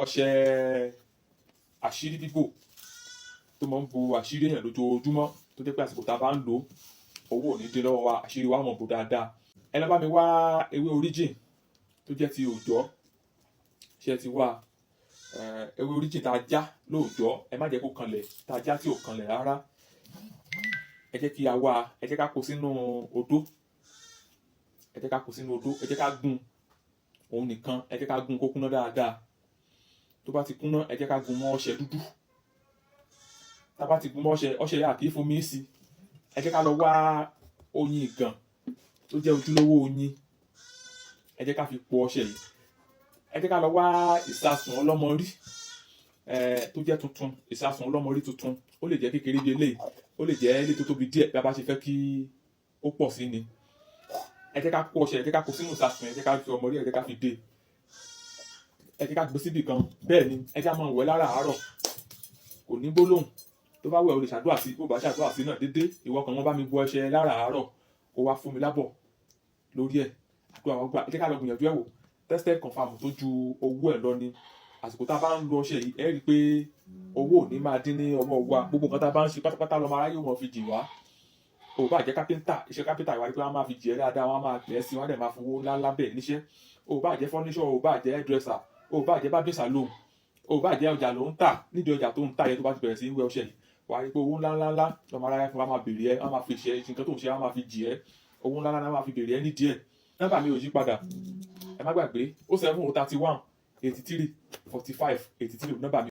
ọṣẹ àṣírí bíbò tó máa ń bo àṣírí èèyàn lójoojúmọ́ tó jẹ́ pé àsìkò tá a bá ń lò owó ò ní dé lọ́wọ́ wa, àṣírí wa mọ̀ bò dáadáa. Ẹ lọ bá mi wá ewé origin tó jẹ́ ti òòjọ́, ṣe ti wá ewé origin tá a já lóòjọ́, ẹ má jẹ́ kó kanlẹ̀, tá a já tí ò kanlẹ̀ rárá. Ẹ jẹ́ kí a wá, ẹ jẹ́ ká kó sínú odó, ẹ jẹ́ ká kó sínú odó, ẹ jẹ́ ká gún òun nìkan, ẹ jẹ́ ká gún kó kúnná dáadáa. Tó bá ti kúnná, ẹ jẹ́ ká gún mọ́ ọṣẹ dúdú. Tá bá ti gún mọ́ ọṣẹ yà kì í fomi sí. Ẹ jẹ́ ká lọ wá oyin ìgàn tó jẹ́ ojúlówó oyin, ẹ jẹ́ ká fi po ọṣẹ yìí. Ẹ jẹ́ ká lọ wá ìsasùn ọlọ́mọrí tó jẹ́ tuntun, ìsasùn ọlọ́mọrí tuntun, ó lè jẹ́ kékeré bí eléyìí, ó lè jẹ́ eléyìí tó tóbi díẹ̀ bí a bá ṣe fẹ́ kí ó pọ̀ sí ni. Ẹ jẹ́ ká kó ọṣẹ, ẹ jẹ́ ká kó sínú ìsasùn, ẹ jẹ́ ká fi ọmọrí, ẹ jẹ́ ká fi dé, ẹ jẹ́ ká gbé síbì kan. Bẹ́ẹ̀ ni ẹ jẹ́ máa wẹ̀ láràárọ̀, kò ní gbólóhùn. Tó bá wẹ̀ o lè ṣàdúrà sí, bó bá ṣàdúrà sí náà dédé. Ìwọ kan wọn bá mi bọ ẹṣẹ láràárọ̀ kó wá fún mi lábọ̀ lórí ẹ̀, àdúrà wa gbà. Ẹ jẹ́ ká lọ gbìyànjú ẹ̀ wò, tested confirm tó ju owó ẹ̀ lọ ni. Àsìkò tá a bá ń lo ọṣẹ yìí, ẹ rí i pé owó ò ní máa dín ní ọwọ́ wa. Gbogbo nǹkan tá a bá ń ṣe pátápátá lọ́mọ aráyé wọn fi jì wá. O bá jẹ́ kápẹ́ńtà, iṣẹ́ kápẹ́ńtà ìwà rí pé wọ́n máa fi jì ẹ́ dáadáa, wọ́n máa pẹ́ sí, wọ́n dẹ̀ máa fowó ńláńlá bẹ̀ níṣẹ́. O bá jẹ́ furniture, o bá jẹ́ hairdresser, o bá jẹ́ barbing salon, o bá jẹ́ ọjà ló ń tà, nídìí ọjà tó ń tà yẹn tó bá ti bẹ̀rẹ̀ sí í wẹ ọṣẹ yìí, wà á rí pé owó ńláńlá lọ́mọ aráyé fún wa máa bèrè ẹ́, wọ́n máa fi ṣe nǹkan tó ń ṣe, wọ́n máa fi jì ẹ́, owó ńláńlá wọ́n máa fi bèrè ẹ́ nídìí ẹ̀. Nọ́mbà mi ò yí padà, ẹ má gbàgbé 07 031 83 45 83 nọ́mbà mi.